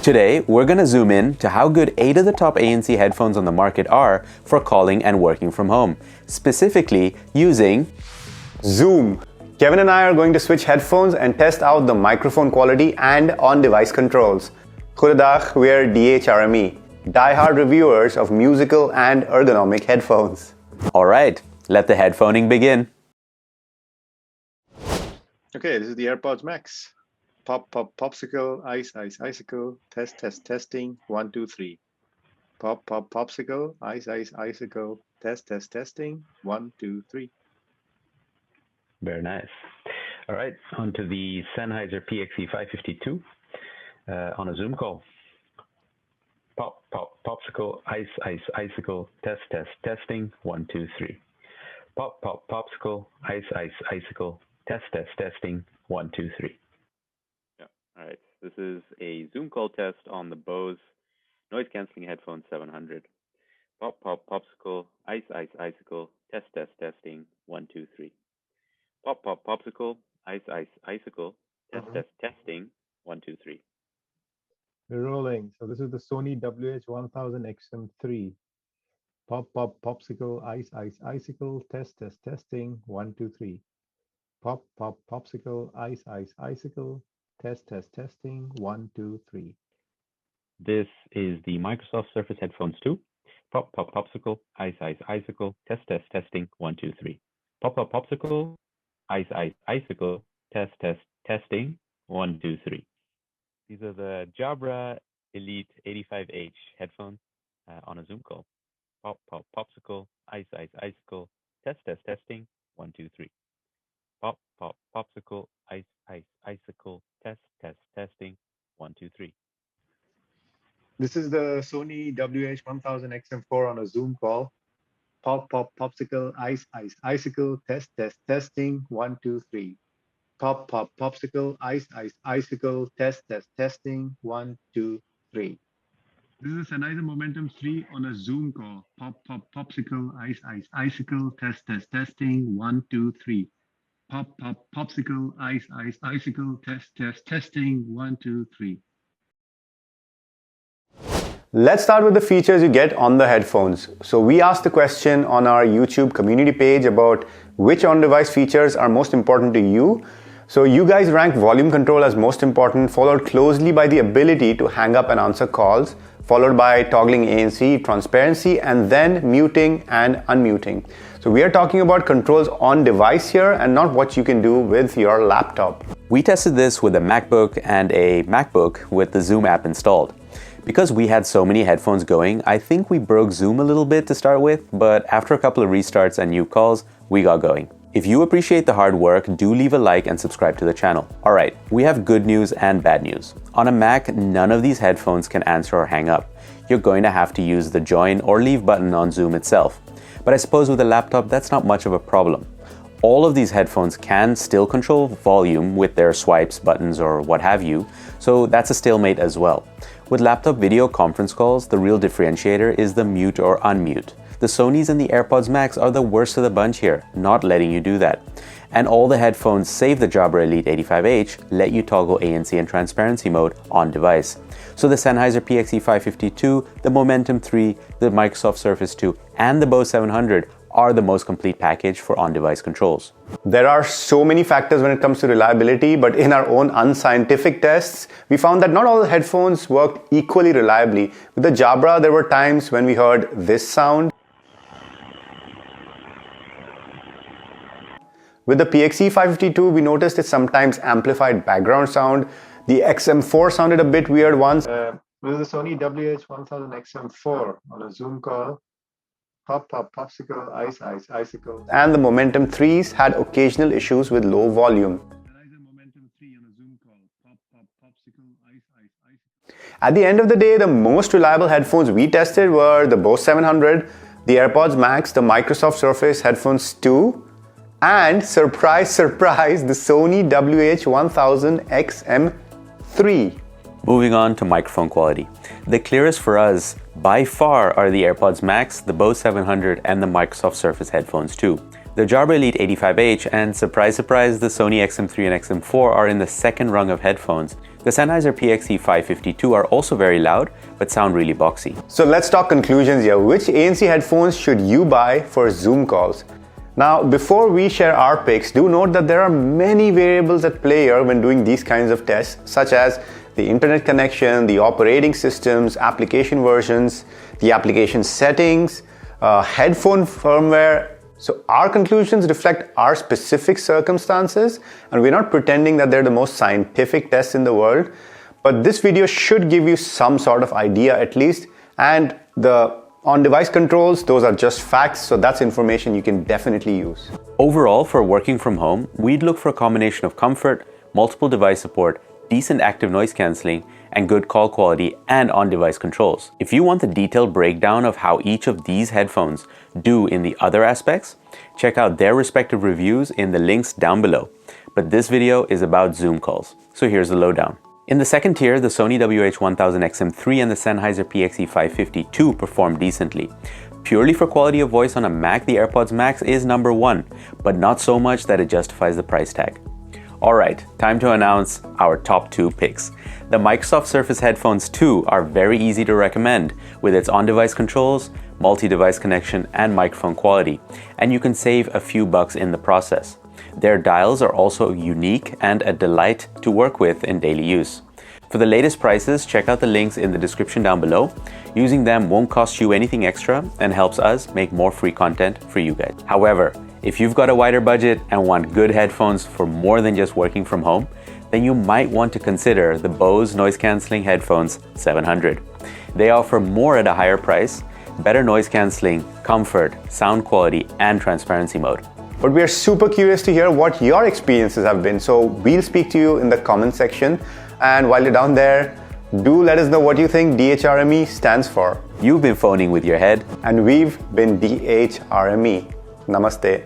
Today, we're going to zoom in to how good 8 of the top ANC headphones on the market are for calling and working from home, specifically using Zoom. Kevin and I are going to switch headphones and test out the microphone quality and on-device controls. Goedendag, we're DHRME, die-hard reviewers of musical and ergonomic headphones. Alright, let the headphoning begin. Okay, this is the AirPods Max. Pop, pop, popsicle, ice, ice, icicle, test, test, testing, 1, 2, 3. Pop, pop, popsicle, ice, ice, icicle, test, test, testing, 1, 2, 3. Very nice. All right, on to the Sennheiser PXE 552 on a Zoom call. Pop, pop, popsicle, ice, ice, icicle, test, test, testing, 1, 2, 3. Pop, pop, popsicle, ice, ice, icicle, test, test, testing, 1, 2, 3. All right, this is a Zoom call test on the Bose noise canceling headphone 700. Pop, pop, popsicle, ice, ice, icicle, test, test, testing, 1, 2, 3. Pop, pop, popsicle, ice, ice, icicle, test, test, testing, 1, 2, 3. We're rolling. So this is the Sony WH-1000XM3. Pop, pop, popsicle, ice, ice, icicle, test, test, testing, 1, 2, 3. Pop, pop, popsicle, ice, ice, icicle, test, test, testing, 1, 2, 3. This is the Microsoft Surface Headphones 2. Pop, pop, popsicle, ice, ice, icicle, test, test, testing, 1, 2, 3. Pop, pop, popsicle, ice, ice, icicle, test, test, testing, 1, 2, 3. These are the Jabra Elite 85H headphones on a Zoom call. Pop, pop, popsicle, ice, ice, icicle, test, test, testing, 1, 2, 3. Pop, pop, popsicle, ice, ice, icicle, test, test, testing, 1, 2, 3. This is the Sony WH-1000XM4 on a Zoom call. Pop, pop, popsicle, ice, ice, icicle, test, test, testing, 1, 2, 3. Pop, pop, popsicle, ice, ice, icicle, test, test, testing, 1, 2, 3. This is Sennheiser Momentum 3 on a Zoom call. Pop, pop, popsicle, ice, ice, icicle, test, test, testing, 1, 2, 3. Pop, pop, popsicle, ice, ice, icicle, test, test, testing, 1, 2, 3. Let's start with the features you get on the headphones. So we asked the question on our YouTube community page about which on-device features are most important to you. So you guys ranked volume control as most important, followed closely by the ability to hang up and answer calls, followed by toggling ANC, transparency, and then muting and unmuting. So we are talking about controls on device here and not what you can do with your laptop. We tested this with a MacBook and a MacBook with the Zoom app installed. Because we had so many headphones going, I think we broke Zoom a little bit to start with, but after a couple of restarts and new calls, we got going. If you appreciate the hard work, do leave a like and subscribe to the channel. Alright, we have good news and bad news. On a Mac, none of these headphones can answer or hang up. You're going to have to use the join or leave button on Zoom itself. But I suppose with a laptop, that's not much of a problem. All of these headphones can still control volume with their swipes, buttons, or what have you, so that's a stalemate as well. With laptop video conference calls, the real differentiator is the mute or unmute. The Sonys and the AirPods Max are the worst of the bunch here, not letting you do that. And all the headphones save the Jabra Elite 85H let you toggle ANC and transparency mode on device. So the Sennheiser PXE 552, the Momentum 3, the Microsoft Surface 2, and the Bose 700 are the most complete package for on-device controls. There are so many factors when it comes to reliability, but in our own unscientific tests, we found that not all the headphones worked equally reliably. With the Jabra, there were times when we heard this sound. With the PXE 552, we noticed it sometimes amplified background sound. The XM4 sounded a bit weird once. This is the Sony WH-1000XM4 on a Zoom call. Pop, pop, popsicle, ice, ice, icicle. And the Momentum 3s had occasional issues with low volume. Sennheiser Momentum 3 on a Zoom call. Pop, pop, popsicle, ice, ice, icicle. At the end of the day, the most reliable headphones we tested were the Bose 700, the AirPods Max, the Microsoft Surface Headphones 2, and surprise, surprise, the Sony WH-1000XM3. Moving on to microphone quality. The clearest for us by far are the AirPods Max, the Bose 700, and the Microsoft Surface Headphones 2. The Jabra Elite 85H and surprise surprise, the Sony XM3 and XM4 are in the second rung of headphones. The Sennheiser PXE 552 are also very loud, but sound really boxy. So let's talk conclusions here. Which ANC headphones should you buy for Zoom calls? Now, before we share our picks, do note that there are many variables at play here when doing these kinds of tests, such as the internet connection, the operating systems, application versions, the application settings, headphone firmware. So our conclusions reflect our specific circumstances, and we're not pretending that they're the most scientific tests in the world, but this video should give you some sort of idea at least, and the on-device controls, those are just facts, so that's information you can definitely use. Overall, for working from home, we'd look for a combination of comfort, multiple device support, decent active noise cancelling, and good call quality and on-device controls. If you want the detailed breakdown of how each of these headphones do in the other aspects, check out their respective reviews in the links down below. But this video is about Zoom calls, so here's the lowdown. In the second tier, the Sony WH-1000XM3 and the Sennheiser PXE 552 perform decently. Purely for quality of voice on a Mac, the AirPods Max is number one, but not so much that it justifies the price tag. Alright, time to announce our top two picks. The Microsoft Surface Headphones 2 are very easy to recommend with its on-device controls, multi-device connection, and microphone quality, and you can save a few bucks in the process. Their dials are also unique and a delight to work with in daily use. For the latest prices, check out the links in the description down below. Using them won't cost you anything extra and helps us make more free content for you guys. However, if you've got a wider budget and want good headphones for more than just working from home, then you might want to consider the Bose Noise Cancelling Headphones 700. They offer more at a higher price, better noise cancelling, comfort, sound quality, and transparency mode. But we are super curious to hear what your experiences have been, so we'll speak to you in the comment section. And while you're down there, do let us know what you think DHRME stands for. You've been phoning with your head, and we've been DHRME. Namaste.